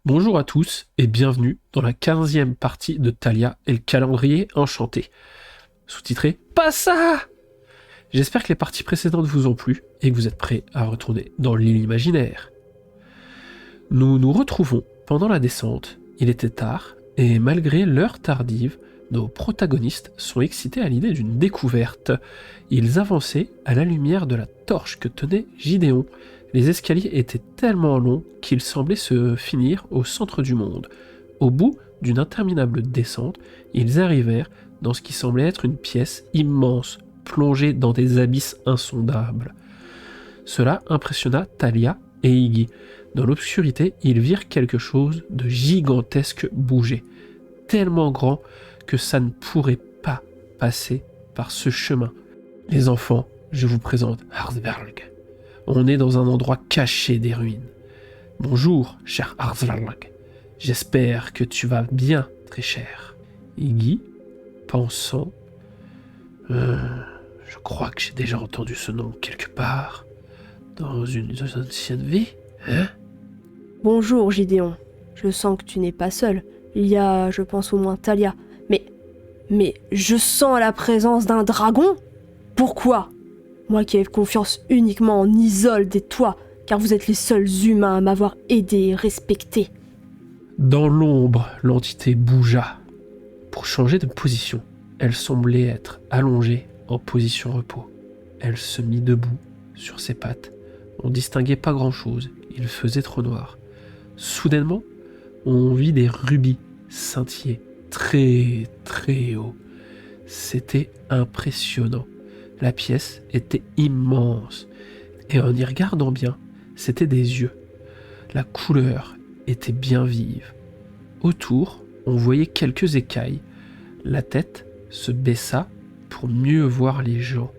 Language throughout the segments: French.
Bonjour à tous et bienvenue dans la 15e partie de Thalia et le calendrier enchanté. Sous-titré Pas ça. J'espère que les parties précédentes vous ont plu et que vous êtes prêts à retourner dans l'île imaginaire. Nous nous retrouvons pendant la descente, il était tard, et malgré l'heure tardive, nos protagonistes sont excités à l'idée d'une découverte. Ils avançaient à la lumière de la torche que tenait Gideon. Les escaliers étaient tellement longs qu'ils semblaient se finir au centre du monde. Au bout d'une interminable descente, ils arrivèrent dans ce qui semblait être une pièce immense, plongée dans des abysses insondables. Cela impressionna Thalia et Iggy. Dans l'obscurité, ils virent quelque chose de gigantesque bouger, tellement grand que ça ne pourrait pas passer par ce chemin. Les enfants, je vous présente Harzberg. On est dans un endroit caché des ruines. Bonjour, cher Harzberg. J'espère que tu vas bien, très cher. Iggy, pensant... je crois que j'ai déjà entendu ce nom quelque part. Dans une ancienne vie, hein? Bonjour Gideon, je sens que tu n'es pas seul. Il y a, je pense au moins Thalia. Mais je sens la présence d'un dragon? Pourquoi? Moi qui ai confiance uniquement en Isolde et toi, car vous êtes les seuls humains à m'avoir aidé et respecté. Dans l'ombre, l'entité bougea. Pour changer de position, elle semblait être allongée en position repos. Elle se mit debout, sur ses pattes. On distinguait pas grand-chose, il faisait trop noir. Soudainement, on vit des rubis scintiller très très haut. C'était impressionnant. La pièce était immense, et en y regardant bien, c'était des yeux. La couleur était bien vive. Autour, on voyait quelques écailles. La tête se baissa pour mieux voir les gens.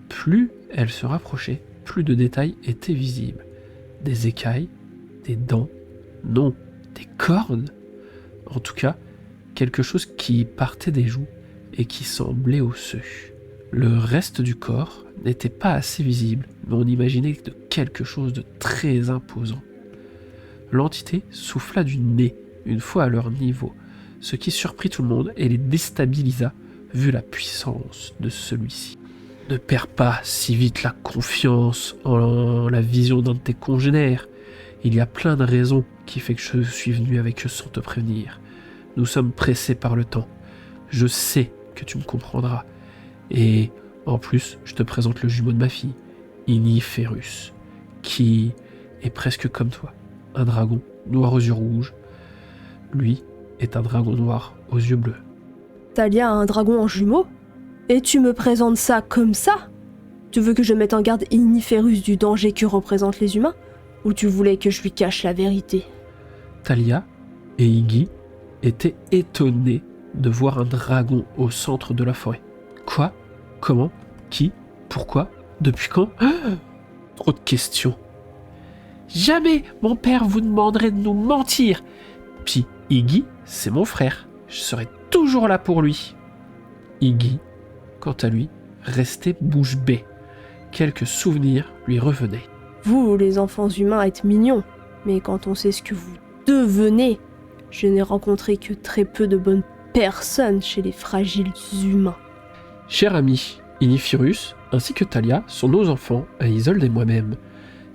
Plus elle se rapprochait, plus de détails étaient visibles. Des écailles, des dents, non, des cornes. En tout cas, quelque chose qui partait des joues et qui semblait osseux. Le reste du corps n'était pas assez visible, mais on imaginait de quelque chose de très imposant. L'entité souffla du nez une fois à leur niveau, ce qui surprit tout le monde et les déstabilisa vu la puissance de celui-ci. Ne perds pas si vite la confiance en la vision d'un de tes congénères. Il y a plein de raisons qui fait que je suis venu avec eux sans te prévenir. Nous sommes pressés par le temps. Je sais que tu me comprendras. Et en plus, je te présente le jumeau de ma fille, Iniferus, qui est presque comme toi. Un dragon noir aux yeux rouges. Lui est un dragon noir aux yeux bleus. Thalia a un dragon en jumeau? Et tu me présentes ça comme ça? Tu veux que je mette en garde Iniferus du danger que représentent les humains? Ou tu voulais que je lui cache la vérité? Thalia et Iggy étaient étonnés de voir un dragon au centre de la forêt. Quoi? Comment? Qui? Pourquoi? Depuis quand? Trop de questions. Jamais mon père vous demanderait de nous mentir. Puis Iggy, c'est mon frère. Je serai toujours là pour lui. Iggy, quant à lui, restait bouche bée. Quelques souvenirs lui revenaient. Vous, les enfants humains, êtes mignons. Mais quand on sait ce que vous devenez, je n'ai rencontré que très peu de bonnes personnes chez les fragiles humains. Cher ami, Iniferus, ainsi que Thalia, sont nos enfants, à Isolde et moi-même.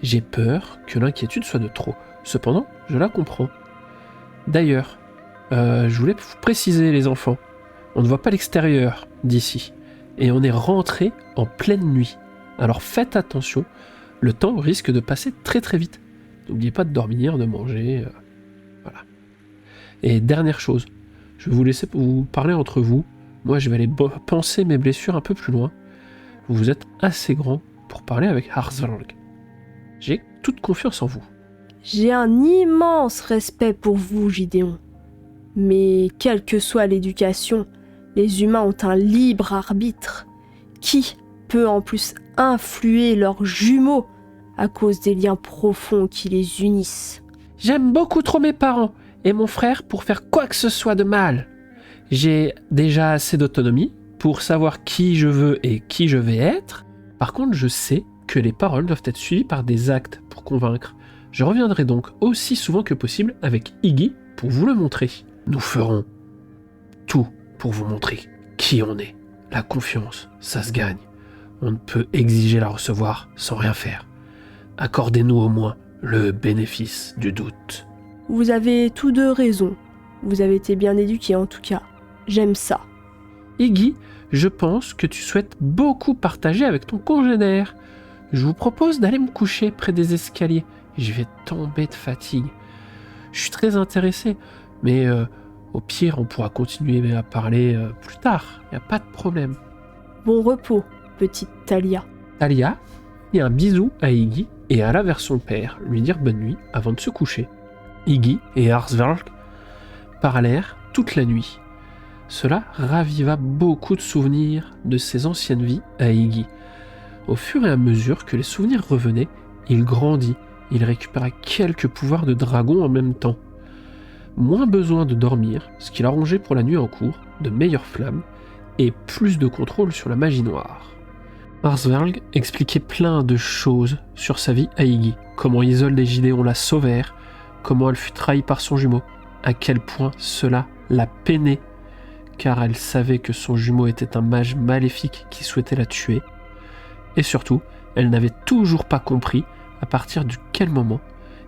J'ai peur que l'inquiétude soit de trop. Cependant, je la comprends. D'ailleurs, je voulais vous préciser, les enfants, on ne voit pas l'extérieur d'ici, et on est rentré en pleine nuit. Alors faites attention, le temps risque de passer très très vite. N'oubliez pas de dormir, de manger, voilà. Et dernière chose, je vais vous laisser vous parler entre vous. Moi, je vais aller penser mes blessures un peu plus loin. Vous êtes assez grand pour parler avec Harzberg. J'ai toute confiance en vous. J'ai un immense respect pour vous, Gideon. Mais quelle que soit l'éducation, les humains ont un libre arbitre. Qui peut en plus influer leurs jumeaux à cause des liens profonds qui les unissent? J'aime beaucoup trop mes parents et mon frère pour faire quoi que ce soit de mal. J'ai déjà assez d'autonomie pour savoir qui je veux et qui je vais être. Par contre, je sais que les paroles doivent être suivies par des actes pour convaincre. Je reviendrai donc aussi souvent que possible avec Iggy pour vous le montrer. Nous ferons tout pour vous montrer qui on est. La confiance, ça se gagne. On ne peut exiger la recevoir sans rien faire. Accordez-nous au moins le bénéfice du doute. Vous avez tous deux raison. Vous avez été bien éduqués en tout cas. J'aime ça. Iggy, je pense que tu souhaites beaucoup partager avec ton congénère. Je vous propose d'aller me coucher près des escaliers. Je vais tomber de fatigue. Je suis très intéressé, mais au pire, on pourra continuer à parler plus tard. Il n'y a pas de problème. Bon repos, petite Talia. Talia fit un bisou à Iggy et alla vers son père, lui dire bonne nuit avant de se coucher. Iggy et Arsvalg parlèrent toute la nuit. Cela raviva beaucoup de souvenirs de ses anciennes vies à Iggy. Au fur et à mesure que les souvenirs revenaient, il grandit, il récupéra quelques pouvoirs de dragon en même temps. Moins besoin de dormir, ce qu'il arrangeait pour la nuit en cours, de meilleures flammes, et plus de contrôle sur la magie noire. Arsvalg expliquait plein de choses sur sa vie à Iggy, comment Isolde et Gideon la sauvèrent, comment elle fut trahie par son jumeau, à quel point cela la peinait, car elle savait que son jumeau était un mage maléfique qui souhaitait la tuer, et surtout, elle n'avait toujours pas compris à partir de quel moment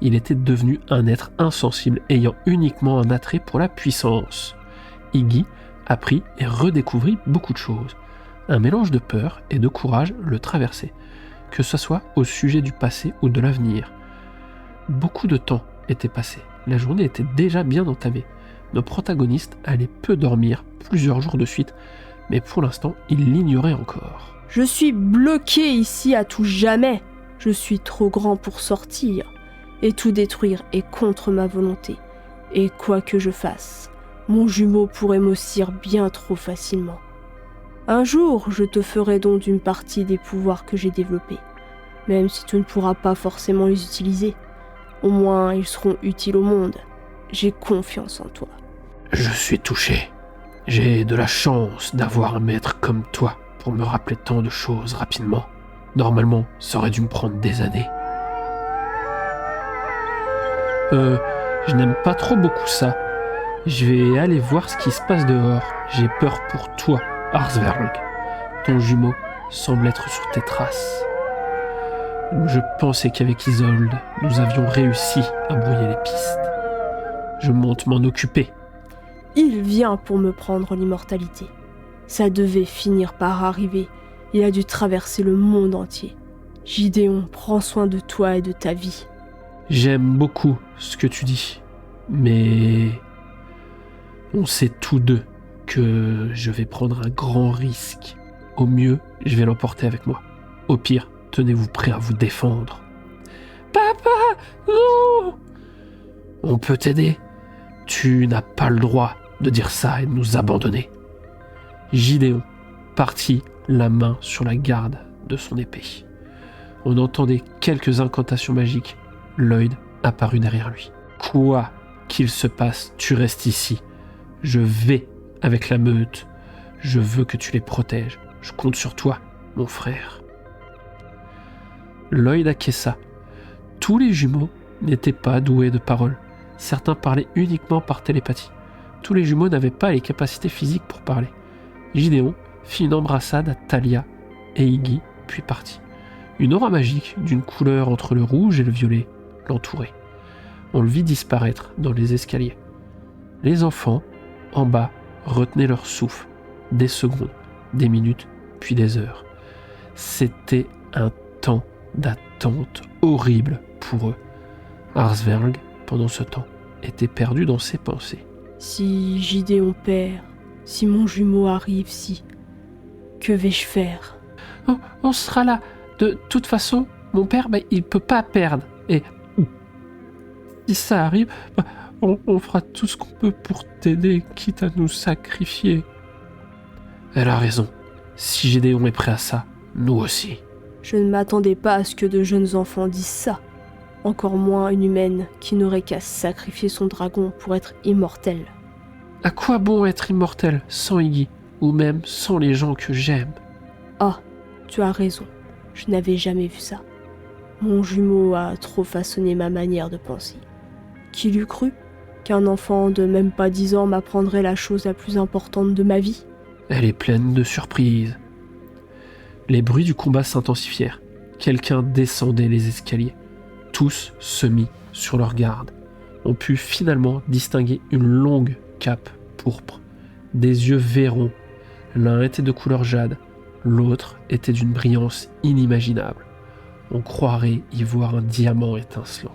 il était devenu un être insensible ayant uniquement un attrait pour la puissance. Iggy apprit et redécouvrit beaucoup de choses. Un mélange de peur et de courage le traversait, que ce soit au sujet du passé ou de l'avenir. Beaucoup de temps était passé, la journée était déjà bien entamée. Nos protagonistes allaient peu dormir plusieurs jours de suite, mais pour l'instant, ils l'ignoraient encore. Je suis bloqué ici à tout jamais. Je suis trop grand pour sortir. Et tout détruire est contre ma volonté. Et quoi que je fasse, mon jumeau pourrait m'ossir bien trop facilement. Un jour, je te ferai don d'une partie des pouvoirs que j'ai développés. Même si tu ne pourras pas forcément les utiliser. Au moins, ils seront utiles au monde. J'ai confiance en toi. Je suis touché. J'ai de la chance d'avoir un maître comme toi pour me rappeler tant de choses rapidement. Normalement, ça aurait dû me prendre des années. Je n'aime pas trop beaucoup ça. Je vais aller voir ce qui se passe dehors. J'ai peur pour toi, Arsvalg. Ton jumeau semble être sur tes traces. Je pensais qu'avec Isolde, nous avions réussi à brouiller les pistes. Je monte m'en occuper. Il vient pour me prendre l'immortalité. Ça devait finir par arriver. Il a dû traverser le monde entier. Gideon, prends soin de toi et de ta vie. J'aime beaucoup ce que tu dis, mais on sait tous deux que je vais prendre un grand risque. Au mieux, je vais l'emporter avec moi. Au pire, tenez-vous prêts à vous défendre. Papa, non! On peut t'aider. Tu n'as pas le droit de dire ça et de nous abandonner. Gideon partit la main sur la garde de son épée. On entendait quelques incantations magiques. Lloyd apparut derrière lui. Quoi qu'il se passe, tu restes ici. Je vais avec la meute. Je veux que tu les protèges. Je compte sur toi, mon frère. Lloyd acquiesça. Tous les jumeaux n'étaient pas doués de parole. Certains parlaient uniquement par télépathie. Tous les jumeaux n'avaient pas les capacités physiques pour parler. Gideon fit une embrassade à Talia et Iggy, puis partit. Une aura magique d'une couleur entre le rouge et le violet l'entourait. On le vit disparaître dans les escaliers. Les enfants, en bas, retenaient leur souffle, des secondes, des minutes, puis des heures. C'était un temps d'attente horrible pour eux. Arsvalg, pendant ce temps, était perdu dans ses pensées. Si Gideon perd, si mon jumeau arrive, que vais-je faire? On sera là. De toute façon, mon père, il peut pas perdre. Et si ça arrive, on fera tout ce qu'on peut pour t'aider, quitte à nous sacrifier. Elle a raison. Si Gédéon est prêt à ça, nous aussi. Je ne m'attendais pas à ce que de jeunes enfants disent ça. Encore moins une humaine qui n'aurait qu'à sacrifier son dragon pour être immortelle. À quoi bon être immortel sans Iggy, ou même sans les gens que j'aime? Ah, tu as raison. Je n'avais jamais vu ça. Mon jumeau a trop façonné ma manière de penser. Qui l'eût cru qu'un enfant de même pas 10 ans m'apprendrait la chose la plus importante de ma vie? Elle est pleine de surprises. Les bruits du combat s'intensifièrent. Quelqu'un descendait les escaliers. Tous se mit sur leur garde. On put finalement distinguer une longue cape pourpre, des yeux vairons. L'un était de couleur jade, l'autre était d'une brillance inimaginable. On croirait y voir un diamant étincelant.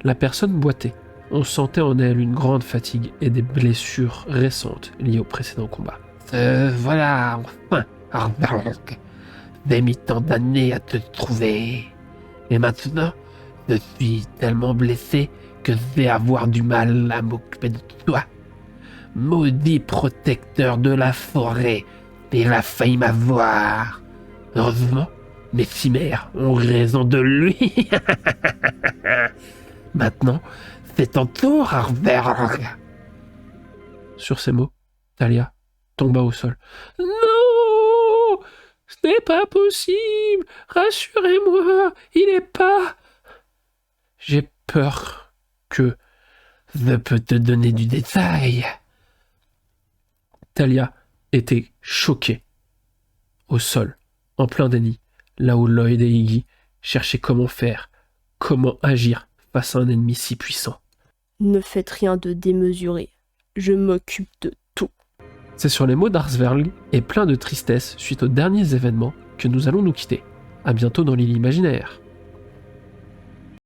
La personne boitait. On sentait en elle une grande fatigue et des blessures récentes liées au précédent combat. Voilà, enfin, Arbark. J'ai mis tant d'années à te trouver. Et maintenant, je suis tellement blessé que je vais avoir du mal à m'occuper de toi. Maudit protecteur de la forêt, il a failli m'avoir. Heureusement, mes chimères ont raison de lui. Maintenant, c'est ton tour, Arbark. Sur ces mots, Talia tomba au sol. « Non! Ce n'est pas possible! Rassurez-moi, il n'est pas... » J'ai peur que... Je peux te donner du détail. Talia était choquée. Au sol, en plein déni, là où Lloyd et Iggy cherchaient comment faire, comment agir face à un ennemi si puissant. Ne faites rien de démesuré. Je m'occupe de tout. C'est sur les mots d'Arsverg et plein de tristesse suite aux derniers événements que nous allons nous quitter. À bientôt dans l'île imaginaire.